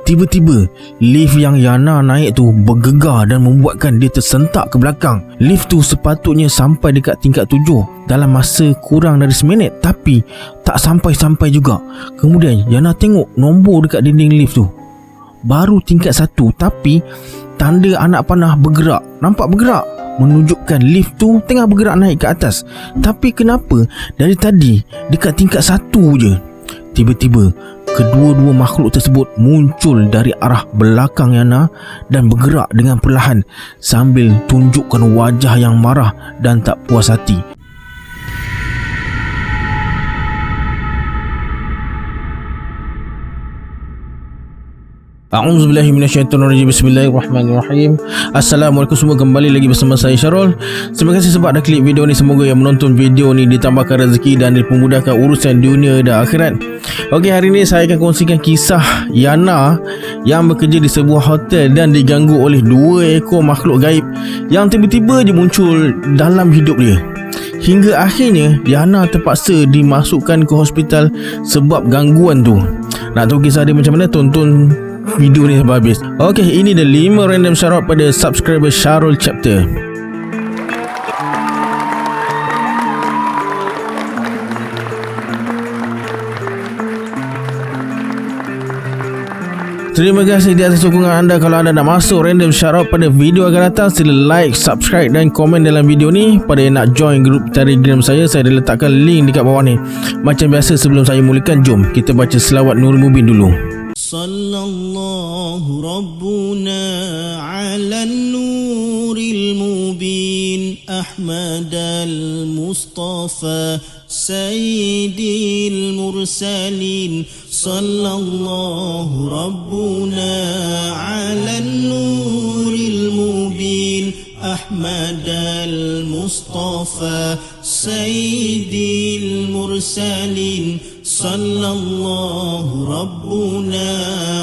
Tiba-tiba, lift yang Yana naik tu bergegar dan membuatkan dia tersentak ke belakang. Lift tu sepatutnya sampai dekat tingkat 7 dalam masa kurang dari seminit, tapi tak sampai-sampai juga. Kemudian Yana tengok nombor dekat dinding lift tu, baru tingkat 1, tapi tanda anak panah bergerak. Nampak bergerak, menunjukkan lift tu tengah bergerak naik ke atas. Tapi kenapa dari tadi dekat tingkat 1 je? Tiba-tiba kedua-dua makhluk tersebut muncul dari arah belakang Yana dan bergerak dengan perlahan sambil tunjukkan wajah yang marah dan tak puas hati. A'udzubillahi minasyaitonirrajim. Bismillahirrahmanirrahim. Assalamualaikum semua, kembali lagi bersama saya Syarul. Terima kasih sebab dah klik video ni. Semoga yang menonton video ni ditambahkan rezeki dan dipermudahkan urusan dunia dan akhirat. Okey, hari ni saya akan kongsikan kisah Yana yang bekerja di sebuah hotel dan diganggu oleh 2 ekor makhluk gaib yang tiba-tiba je muncul dalam hidup dia. Hingga akhirnya Yana terpaksa dimasukkan ke hospital sebab gangguan tu. Nak tahu kisah dia macam mana? Tonton video ni sampai habis. Okey, ini dia 5 random shoutout pada subscriber Syarul Chapter. Terima kasih di atas sokongan anda. Kalau anda nak masuk random shoutout pada video akan datang, sila like, subscribe dan komen dalam video ni. Pada yang nak join grup Telegram saya dah letakkan link dekat bawah ni. Macam biasa, sebelum saya mulakan, jom kita baca selawat Nur Mubin dulu. Sallallahu Rabbuna ala nuril mubin Ahmad al-Mustafa Sayyidil Mursalin. Sallallahu Rabbuna ala nuril mubin Ahmad al-Mustafa Sayyidil Mursalin. Sallallahu Rabbuna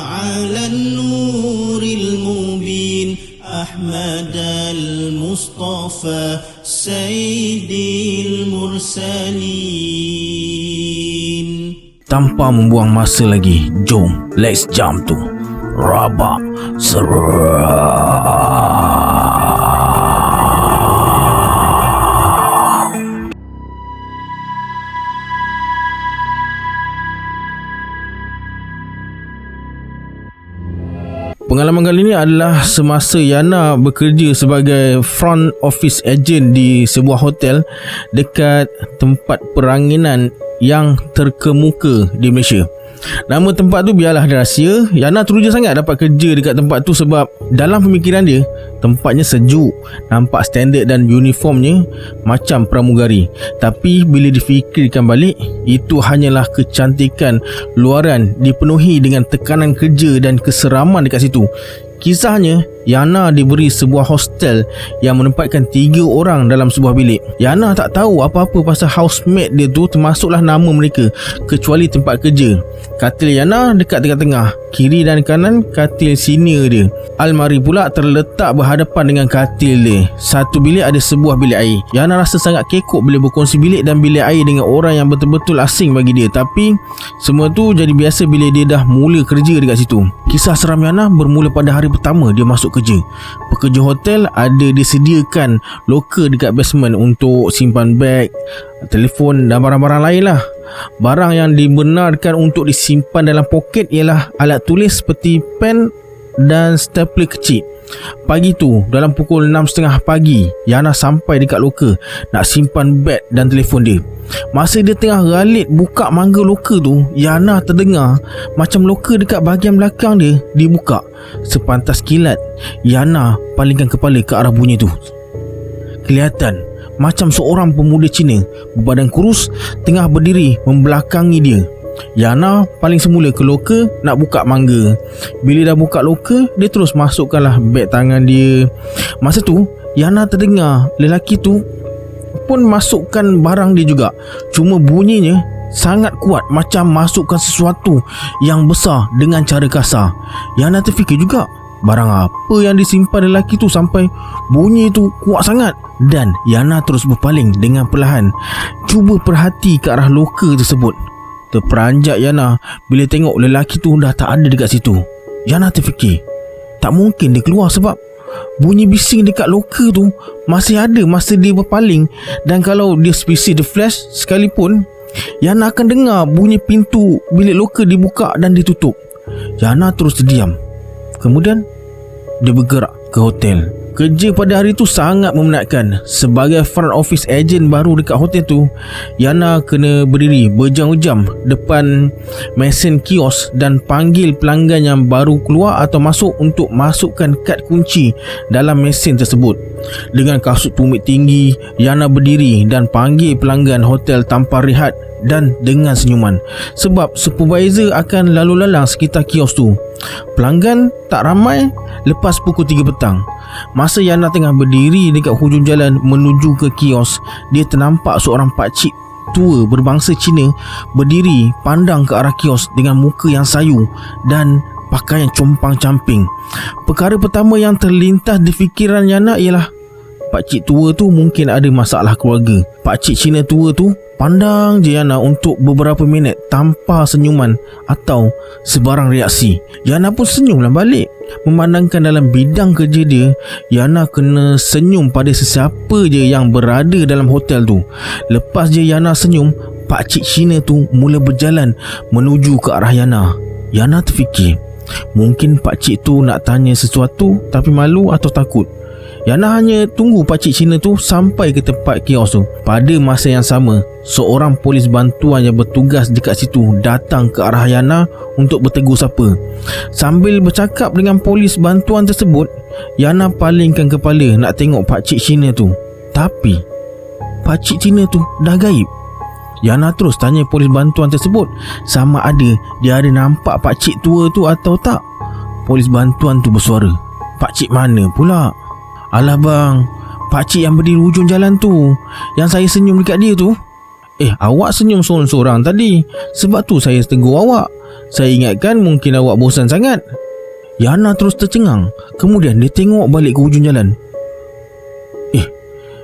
ala nuril mubin Ahmad al-Mustafa Sayyidil Mursalin. Tanpa membuang masa lagi, jom let's jump to Rabak Seram. Pengalaman kali ini adalah semasa Yana bekerja sebagai front office agent di sebuah hotel dekat tempat peranginan yang terkemuka di Malaysia. Nama tempat tu biarlah rahsia. Yana teruja sangat dapat kerja dekat tempat tu sebab dalam pemikiran dia, tempatnya sejuk, nampak standard dan uniformnya macam pramugari. Tapi bila difikirkan balik, itu hanyalah kecantikan luaran dipenuhi dengan tekanan kerja dan keseraman dekat situ. Kisahnya, Yana diberi sebuah hostel yang menempatkan 3 orang dalam sebuah bilik. Yana tak tahu apa-apa pasal housemate dia tu, termasuklah nama mereka, kecuali tempat kerja. Katil Yana dekat tengah-tengah, kiri dan kanan katil senior dia. Almari pula terletak berhadapan dengan katil dia. Satu bilik ada sebuah bilik air. Yana rasa sangat kekok bila berkongsi bilik dan bilik air dengan orang yang betul-betul asing bagi dia. Tapi semua tu jadi biasa bila dia dah mula kerja dekat situ. Kisah seram Yana bermula pada hari pertama dia masuk kerja. Pekerja hotel ada disediakan loker dekat basement untuk simpan beg, telefon dan barang-barang lain lah. Barang yang dibenarkan untuk disimpan dalam poket ialah alat tulis seperti pen dan stapler kecil. Pagi tu, dalam pukul 6.30 pagi, Yana sampai dekat loker nak simpan beg dan telefon dia. Masa dia tengah galit buka mangga loker tu, Yana terdengar macam loker dekat bahagian belakang dia dibuka. Sepantas kilat, Yana palingkan kepala ke arah bunyi tu. Kelihatan macam seorang pemuda Cina berbadan kurus tengah berdiri membelakangi dia. Yana paling semula ke loker nak buka mangga. Bila dah buka loker, dia terus masukkanlah beg tangan dia. Masa tu Yana terdengar lelaki tu pun masukkan barang dia juga. Cuma bunyinya sangat kuat, macam masukkan sesuatu yang besar dengan cara kasar. Yana terfikir juga, barang apa yang disimpan lelaki tu sampai bunyi tu kuat sangat. Dan Yana terus berpaling dengan perlahan, cuba perhati ke arah loker tersebut. Terperanjat Yana bila tengok lelaki tu dah tak ada dekat situ. Yana terfikir, tak mungkin dia keluar sebab bunyi bising dekat loker tu masih ada masa dia berpaling. Dan kalau dia spesies The Flash sekalipun, Yana akan dengar bunyi pintu bilik loker dibuka dan ditutup. Yana terus terdiam. Kemudian dia bergerak ke hotel. Kerja pada hari tu sangat memenatkan. Sebagai front office agent baru dekat hotel tu, Yana kena berdiri berjam-jam depan mesin kios dan panggil pelanggan yang baru keluar atau masuk untuk masukkan kad kunci dalam mesin tersebut. Dengan kasut tumit tinggi, Yana berdiri dan panggil pelanggan hotel tanpa rehat dan dengan senyuman, sebab supervisor akan lalu lalang sekitar kios tu. Pelanggan tak ramai lepas pukul 3 petang. Masa Yana tengah berdiri dekat hujung jalan menuju ke kios, dia ternampak seorang pakcik tua berbangsa Cina berdiri pandang ke arah kios dengan muka yang sayu dan pakaian compang-camping. Perkara pertama yang terlintas di fikiran Yana ialah pakcik tua tu mungkin ada masalah keluarga. Pakcik Cina tua tu pandang je Yana untuk beberapa minit tanpa senyuman atau sebarang reaksi. Yana pun senyumlah balik. Memandangkan dalam bidang kerja dia, Yana kena senyum pada sesiapa je yang berada dalam hotel tu. Lepas je Yana senyum, pakcik Cina tu mula berjalan menuju ke arah Yana. Yana terfikir, mungkin pakcik tu nak tanya sesuatu tapi malu atau takut. Yana hanya tunggu pakcik Cina tu sampai ke tempat kios tu. Pada masa yang sama, seorang polis bantuan yang bertugas dekat situ datang ke arah Yana untuk bertegur sapa. Sambil bercakap dengan polis bantuan tersebut, Yana palingkan kepala nak tengok pakcik Cina tu. Tapi pakcik Cina tu dah gaib. Yana terus tanya polis bantuan tersebut sama ada dia ada nampak pakcik tua tu atau tak. Polis bantuan tu bersuara, "Pakcik mana pula?" "Alah bang, pakcik yang berdiri hujung jalan tu, yang saya senyum dekat dia tu." Awak senyum seorang-seorang tadi, sebab tu saya tegur awak. Saya ingatkan mungkin awak bosan sangat." Yana terus tercengang. Kemudian dia tengok balik ke hujung jalan.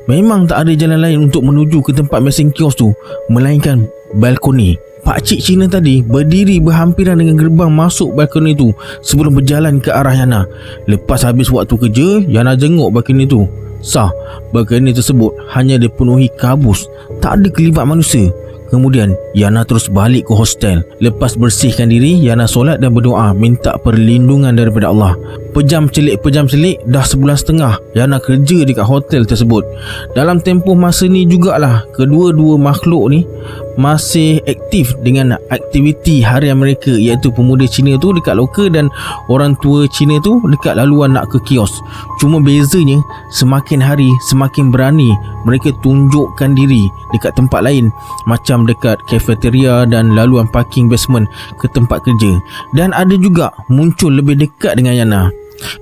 Memang tak ada jalan lain untuk menuju ke tempat mesin kios tu melainkan balkoni. Pakcik Cina tadi berdiri berhampiran dengan gerbang masuk balkoni tu sebelum berjalan ke arah Yana. Lepas habis waktu kerja, Yana jenguk balkoni tu. Sah, balkoni tersebut hanya dipenuhi kabus, tak ada kelibat manusia. Kemudian Yana terus balik ke hostel. Lepas bersihkan diri, Yana solat dan berdoa minta perlindungan daripada Allah. Pejam celik dah 1.5 bulan Yana kerja dekat hotel tersebut. Dalam tempoh masa ni jugalah kedua-dua makhluk ni masih aktif dengan aktiviti harian mereka, iaitu pemuda Cina tu dekat loker dan orang tua Cina tu dekat laluan nak ke kios. Cuma bezanya semakin hari semakin berani mereka tunjukkan diri dekat tempat lain, macam dekat cafeteria dan laluan parking basement ke tempat kerja. Dan ada juga muncul lebih dekat dengan Yana.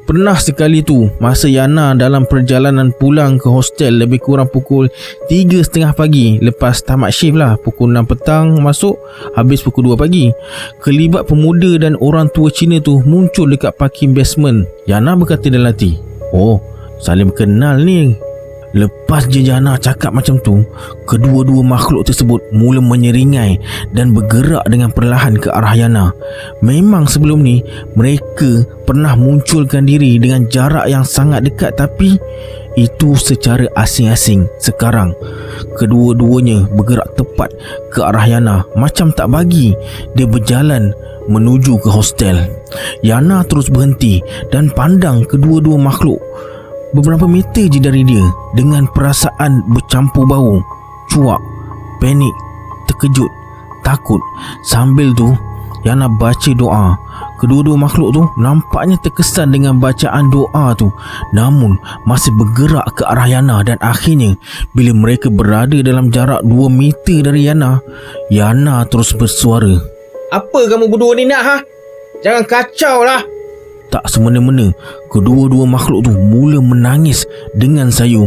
Pernah sekali tu masa Yana dalam perjalanan pulang ke hostel lebih kurang pukul 3.30 pagi, lepas tamat shift lah, pukul 6 petang masuk, habis pukul 2 pagi. Kelibat pemuda dan orang tua Cina tu muncul dekat parking basement. Yana berkata dalam hati, "Oh, saling kenal ni." Lepas je Yana cakap macam tu, kedua-dua makhluk tersebut mula menyeringai dan bergerak dengan perlahan ke arah Yana. Memang sebelum ni mereka pernah munculkan diri dengan jarak yang sangat dekat, tapi itu secara asing-asing. Sekarang kedua-duanya bergerak tepat ke arah Yana, macam tak bagi dia berjalan menuju ke hostel. Yana terus berhenti dan pandang kedua-dua makhluk beberapa meter je dari dia dengan perasaan bercampur bau, cuak, panik, terkejut, takut. Sambil tu Yana baca doa. Kedua-dua makhluk tu nampaknya terkesan dengan bacaan doa tu, namun masih bergerak ke arah Yana. Dan akhirnya bila mereka berada dalam jarak 2 meter dari Yana, Yana terus bersuara, "Apa kamu berdua ni nak ha? Jangan kacau lah." Tak semena-mena kedua-dua makhluk tu mula menangis dengan sayu.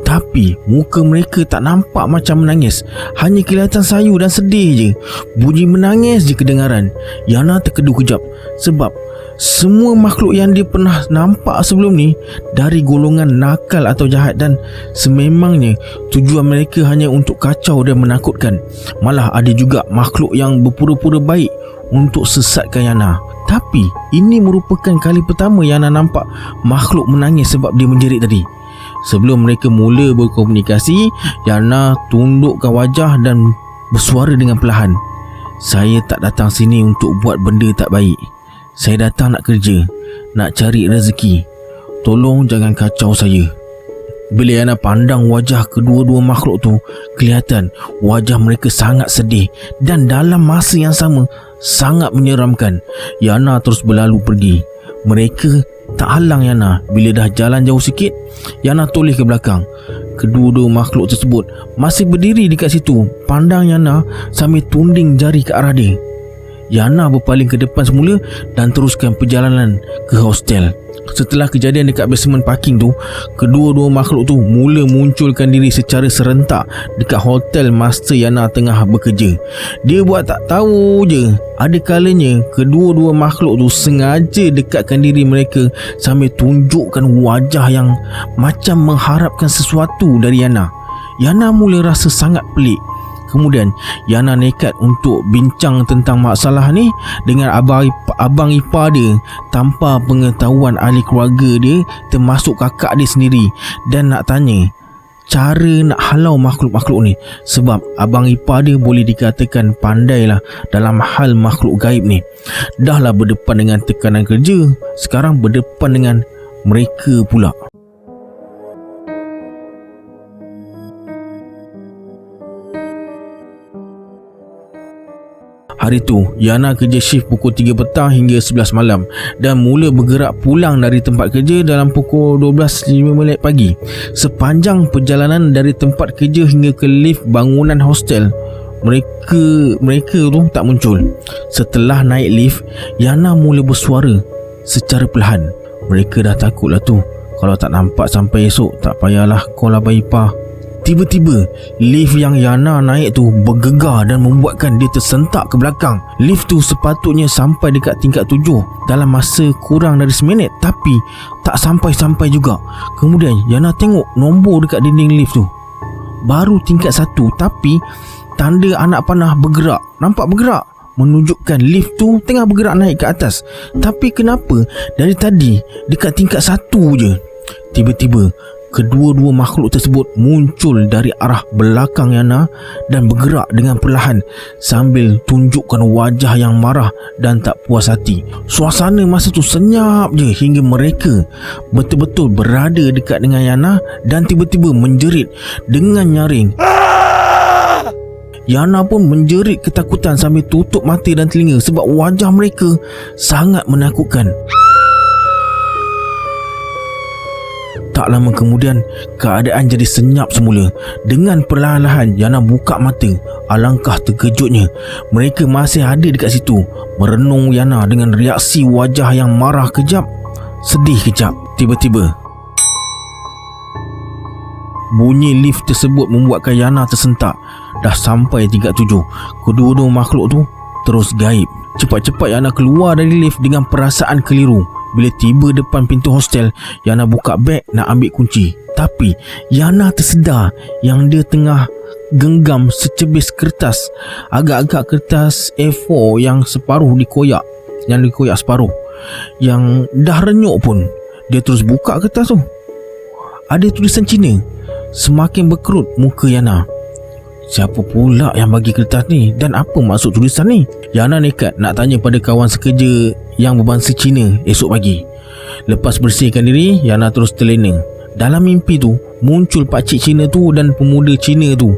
Tapi Tapi muka mereka tak nampak macam menangis, hanya kelihatan sayu dan sedih je. Bunyi menangis je kedengaran. Yana terkedu kejap sebab semua makhluk yang dia pernah nampak sebelum ni dari golongan nakal atau jahat, dan sememangnya tujuan mereka hanya untuk kacau dan menakutkan. Malah ada juga makhluk yang berpura-pura baik untuk sesatkan Yana. Tapi ini merupakan kali pertama Yana nampak makhluk menangis sebab dia menjerit tadi. Sebelum mereka mula berkomunikasi, Yana tundukkan wajah dan bersuara dengan perlahan. "Saya tak datang sini untuk buat benda tak baik. Saya datang nak kerja, nak cari rezeki. Tolong jangan kacau saya." Bila Yana pandang wajah kedua-dua makhluk tu, kelihatan wajah mereka sangat sedih dan dalam masa yang sama sangat menyeramkan. Yana terus berlalu pergi. Mereka tak halang Yana. Bila dah jalan jauh sikit, Yana toleh ke belakang. Kedua-dua makhluk tersebut masih berdiri dekat situ, pandang Yana sambil tunding jari ke arah dia. Yana berpaling ke depan semula dan teruskan perjalanan ke hostel. Setelah kejadian dekat basement parking tu, kedua-dua makhluk tu mula munculkan diri secara serentak dekat hotel masa Yana tengah bekerja. Dia buat tak tahu je. Ada kalanya kedua-dua makhluk tu sengaja dekatkan diri mereka sambil tunjukkan wajah yang macam mengharapkan sesuatu dari Yana. Yana mula rasa sangat pelik. Kemudian Yana nekat untuk bincang tentang masalah ni dengan abang ipar dia tanpa pengetahuan ahli keluarga dia, termasuk kakak dia sendiri, dan nak tanya cara nak halau makhluk-makhluk ni. Sebab abang ipar dia boleh dikatakan pandailah dalam hal makhluk gaib ni. Dahlah berdepan dengan tekanan kerja, sekarang berdepan dengan mereka pula. Hari tu, Yana kerja shift pukul 3 petang hingga 11 malam dan mula bergerak pulang dari tempat kerja dalam pukul 12.05 pagi. Sepanjang perjalanan dari tempat kerja hingga ke lift bangunan hostel, mereka tu tak muncul. Setelah naik lift, Yana mula bersuara secara perlahan. "Mereka dah takut lah tu. Kalau tak nampak sampai esok, tak payahlah call abang ipar." Tiba-tiba, lift yang Yana naik tu bergegar dan membuatkan dia tersentak ke belakang. Lift tu sepatutnya sampai dekat tingkat 7 dalam masa kurang dari seminit, tapi tak sampai-sampai juga. Kemudian Yana tengok nombor dekat dinding lift tu. Baru tingkat 1, tapi tanda anak panah bergerak. Nampak bergerak, menunjukkan lift tu tengah bergerak naik ke atas. Tapi kenapa dari tadi dekat tingkat 1 je? Tiba-tiba kedua-dua makhluk tersebut muncul dari arah belakang Yana dan bergerak dengan perlahan sambil tunjukkan wajah yang marah dan tak puas hati. Suasana masa tu senyap je hingga mereka betul-betul berada dekat dengan Yana dan tiba-tiba menjerit dengan nyaring. Yana pun menjerit ketakutan sambil tutup mata dan telinga sebab wajah mereka sangat menakutkan. Tak lama kemudian, keadaan jadi senyap semula. Dengan perlahan-lahan Yana buka mata. Alangkah terkejutnya, mereka masih ada dekat situ, merenung Yana dengan reaksi wajah yang marah kejap, sedih kejap. Tiba-tiba bunyi lift tersebut membuatkan Yana tersentak. Dah sampai tingkat 7, kedua-dua makhluk tu terus gaib. Cepat-cepat Yana keluar dari lift dengan perasaan keliru. Bila tiba depan pintu hostel, Yana buka beg nak ambil kunci. Tapi Yana tersedar yang dia tengah genggam secebis kertas, agak-agak kertas A4 yang separuh dikoyak, separuh, yang dah renyuk pun. Dia terus buka kertas tu. Ada tulisan Cina. Semakin berkerut muka Yana. Siapa pula yang bagi kertas ni dan apa maksud tulisan ni? Yana nekat nak tanya pada kawan sekerja yang berbangsa Cina esok pagi. Lepas bersihkan diri, Yana terus terlena. Dalam mimpi tu muncul pakcik Cina tu dan pemuda Cina tu.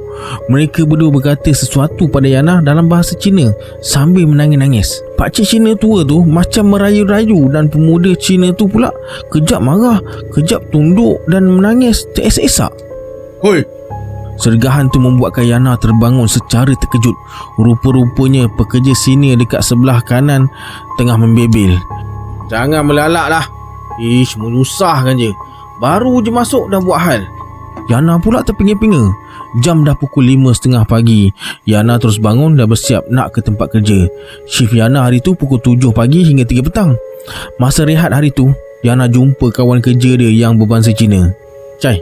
Mereka berdua berkata sesuatu pada Yana dalam bahasa Cina sambil menangis-nangis. Pakcik Cina tua tu macam merayu-rayu dan pemuda Cina tu pula kejap marah, kejap tunduk dan menangis teresak-esak. "Hoi!" Sergahan tu membuatkan Yana terbangun secara terkejut. Rupa-rupanya pekerja senior dekat sebelah kanan tengah membebel. "Jangan melalak lah. Ish, menyusahkan je. Baru je masuk dah buat hal." Yana pula terpinga-pinga. Jam dah pukul 5.30 pagi. Yana terus bangun dan bersiap nak ke tempat kerja. Shift Yana hari tu pukul 7 pagi hingga 3 petang. Masa rehat hari tu, Yana jumpa kawan kerja dia yang berbangsa Cina. "Cai,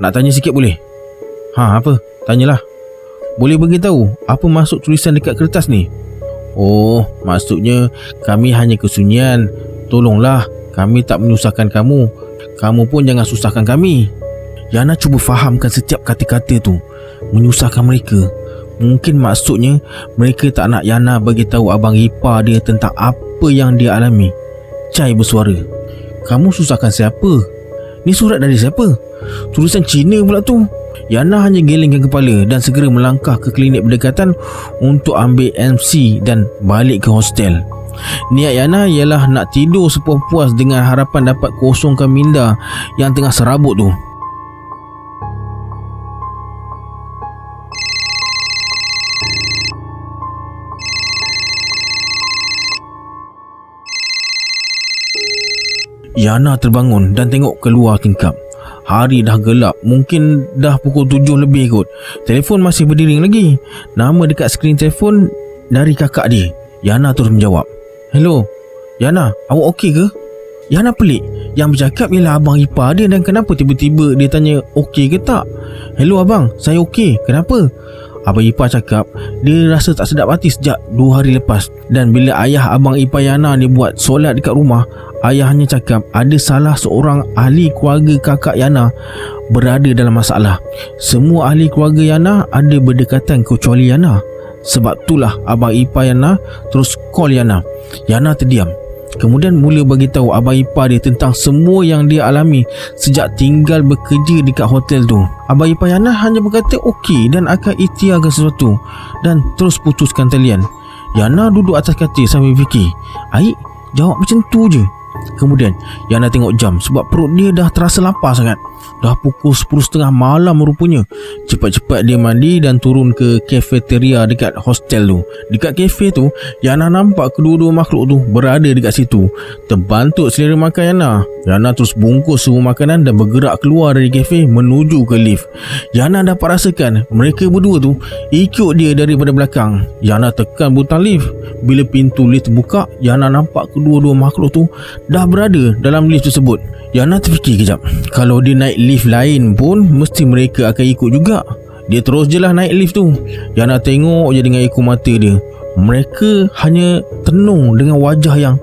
nak tanya sikit boleh?" Apa? Tanyalah." "Boleh beritahu apa maksud tulisan dekat kertas ni?" "Oh, maksudnya kami hanya kesunyian. Tolonglah, kami tak menyusahkan kamu. Kamu pun jangan susahkan kami." Yana cuba fahamkan setiap kata-kata tu. Menyusahkan mereka. Mungkin maksudnya mereka tak nak Yana bagi tahu abang ipar dia tentang apa yang dia alami. Cai bersuara, "Kamu susahkan siapa? Ni surat dari siapa? Tulisan Cina pula tu." Yana hanya gelengkan kepala dan segera melangkah ke klinik berdekatan untuk ambil MC dan balik ke hostel. Niat Yana ialah nak tidur sepuas-puas dengan harapan dapat kosongkan minda yang tengah serabut tu. Yana terbangun dan tengok keluar tingkap. Hari dah gelap, mungkin dah pukul 7 lebih kot. Telefon masih berdering lagi. Nama dekat skrin telefon dari kakak dia. Yana terus menjawab. "Hello, Yana, awak okey ke?" Yana pelik. Yang bercakap ialah abang ipar dia dan kenapa tiba-tiba dia tanya okey ke tak? "Hello abang, saya okey. Kenapa?" Abang ipar cakap dia rasa tak sedap hati sejak 2 hari lepas. Dan bila ayah abang ipar Yana ni buat solat dekat rumah, ayahnya cakap ada salah seorang ahli keluarga kakak Yana berada dalam masalah. Semua ahli keluarga Yana ada berdekatan kecuali Yana. Sebab itulah abang ipar Yana terus call Yana. Yana terdiam. Kemudian mula bagi tahu abang ipar dia tentang semua yang dia alami sejak tinggal bekerja dekat hotel tu. Abang ipar Yana hanya berkata okey dan akan ikhtiarkan sesuatu dan terus putuskan talian. Yana duduk atas katil sambil fikir. Aik jawab macam tu je. Kemudian Yana tengok jam sebab perut dia dah terasa lapar sangat. Dah pukul 10.30 malam rupanya. Cepat-cepat dia mandi dan turun ke kafeteria dekat hostel tu. Dekat kafe tu, Yana nampak kedua-dua makhluk tu berada dekat situ. Terbantuk selera makan Yana. Yana terus bungkus semua makanan dan bergerak keluar dari kafe menuju ke lift. Yana dapat rasakan mereka berdua tu ikut dia daripada belakang. Yana tekan butang lift. Bila pintu lift terbuka, Yana nampak kedua-dua makhluk tu dah berada dalam lift tersebut. Yana terfikir kejap, kalau dia naik lift lain pun mesti mereka akan ikut juga. Dia terus je lah naik lift tu. Yana tengok je dengan ekor mata dia. Mereka hanya tenung dengan wajah yang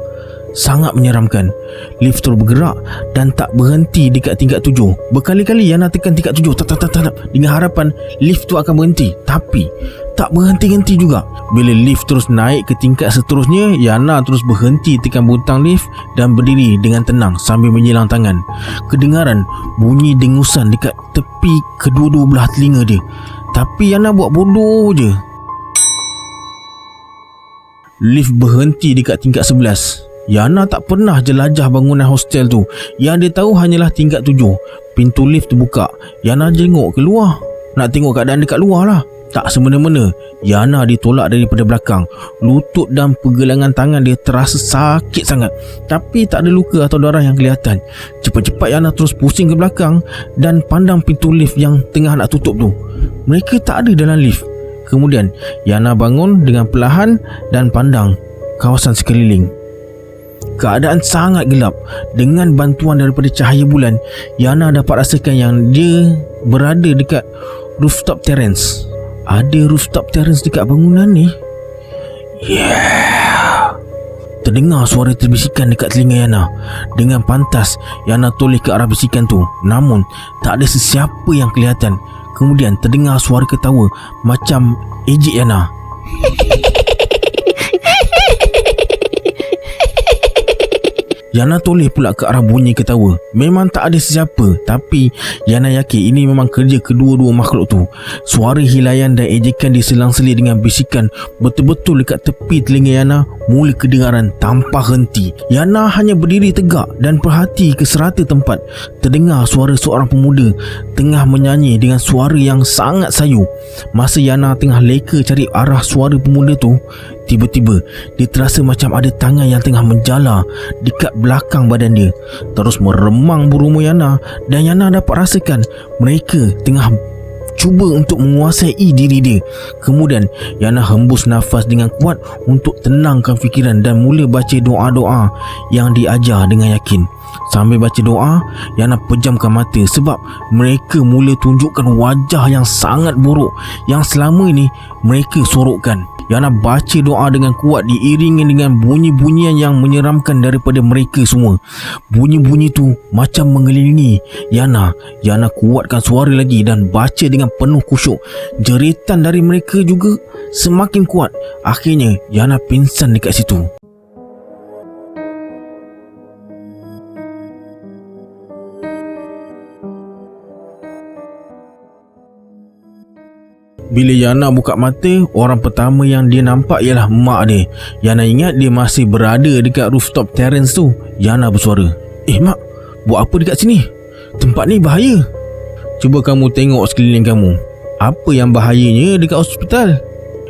sangat menyeramkan. Lift terus bergerak dan tak berhenti dekat tingkat 7. Berkali-kali Yana tekan tingkat 7 tak, dengan harapan lift tu akan berhenti. Tapi tak berhenti-henti juga. Bila lift terus naik ke tingkat seterusnya, Yana terus berhenti tekan butang lift dan berdiri dengan tenang sambil menyilang tangan. Kedengaran bunyi dengusan dekat tepi kedua-dua belah telinga dia. Tapi Yana buat bodoh je. Lift berhenti dekat tingkat 11. Yana tak pernah jelajah bangunan hostel tu. Yang dia tahu hanyalah tingkat 7. Pintu lift terbuka. Yana jenguk keluar. Nak tengok keadaan dekat luar lah. Tak semena-mena Yana ditolak daripada belakang. Lutut dan pergelangan tangan dia terasa sakit sangat, tapi tak ada luka atau darah yang kelihatan. Cepat-cepat Yana terus pusing ke belakang dan pandang pintu lift yang tengah nak tutup tu. Mereka tak ada dalam lift. Kemudian Yana bangun dengan perlahan dan pandang kawasan sekeliling. Keadaan sangat gelap. Dengan bantuan daripada cahaya bulan, Yana dapat rasakan yang dia berada dekat rooftop terrace. Ada rooftop terrace dekat bangunan ni? Yeah. Terdengar suara terbisikan dekat telinga Yana. Dengan pantas Yana toleh ke arah bisikan tu, namun tak ada sesiapa yang kelihatan. Kemudian terdengar suara ketawa macam ejek Yana. Yana toleh pula ke arah bunyi ketawa. Memang tak ada sesiapa, tapi Yana yakin ini memang kerja kedua-dua makhluk tu. Suara hilayan dan ejekan diselang-seli dengan bisikan betul-betul dekat tepi telinga Yana mula kedengaran tanpa henti. Yana hanya berdiri tegak dan perhati ke serata tempat. Terdengar suara seorang pemuda tengah menyanyi dengan suara yang sangat sayu. Masa Yana tengah leka cari arah suara pemuda tu, Tiba-tiba dia terasa macam ada tangan yang tengah menjala dekat belakang badan dia. Terus meremang bulu Yana dan Yana dapat rasakan mereka tengah cuba untuk menguasai diri dia. Kemudian Yana hembus nafas dengan kuat untuk tenangkan fikiran dan mula baca doa-doa yang diajar dengan yakin. Sambil baca doa, Yana pejamkan mata sebab mereka mula tunjukkan wajah yang sangat buruk yang selama ini mereka sorokkan. Yana baca doa dengan kuat diiringi dengan bunyi-bunyian yang menyeramkan daripada mereka semua. Bunyi-bunyi tu macam mengelilingi Yana. Yana kuatkan suara lagi dan baca dengan penuh khusyuk. Jeritan dari mereka juga semakin kuat. Akhirnya Yana pingsan dekat situ. Bila Yana buka mata, orang pertama yang dia nampak ialah mak dia. Yana ingat dia masih berada dekat rooftop terrace tu. Yana bersuara, "Mak, buat apa dekat sini? Tempat ni bahaya." "Cuba kamu tengok sekeliling kamu. Apa yang bahayanya dekat hospital?"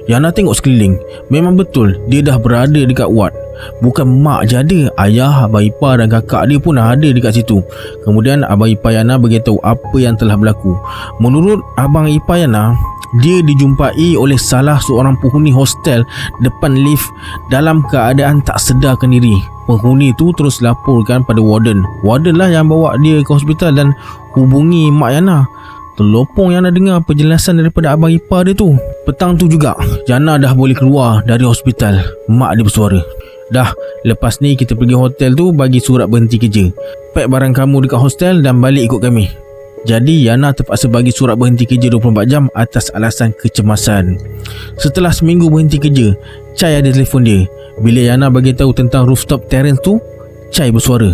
Yana tengok sekeliling. Memang betul dia dah berada dekat ward. Bukan mak je ada, ayah, abang ipar dan kakak dia pun ada dekat situ. Kemudian abang ipar Yana beritahu apa yang telah berlaku. Menurut abang ipar Yana, dia dijumpai oleh salah seorang penghuni hostel depan lift dalam keadaan tak sedarkan diri. Penghuni tu terus laporkan pada warden. Warden lah yang bawa dia ke hospital dan hubungi mak Yana. Terlopong Yana dengar penjelasan daripada abang ipar dia tu. Petang tu juga Yana dah boleh keluar dari hospital. Mak dia bersuara, "Dah, lepas ni kita pergi hotel tu bagi surat berhenti kerja. Pack barang kamu dekat hostel dan balik ikut kami." Jadi Yana terpaksa bagi surat berhenti kerja 24 jam atas alasan kecemasan. Setelah seminggu berhenti kerja, Chai ada telefon dia. Bila Yana bagi tahu tentang rooftop terrace tu, Chai bersuara,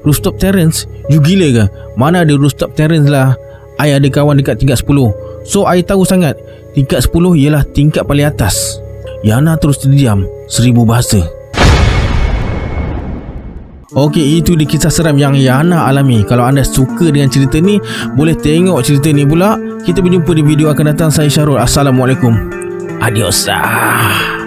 "Rooftop terrace? You gila ke? Mana ada rooftop terrace lah. I ada kawan dekat tingkat 10. So I tahu sangat tingkat 10 ialah tingkat paling atas." Yana terus terdiam, 1000 bahasa. Okey, itu dia kisah seram yang Yana alami. Kalau anda suka dengan cerita ni, boleh tengok cerita ni pula. Kita berjumpa di video akan datang. Saya Syarul. Assalamualaikum. Adios.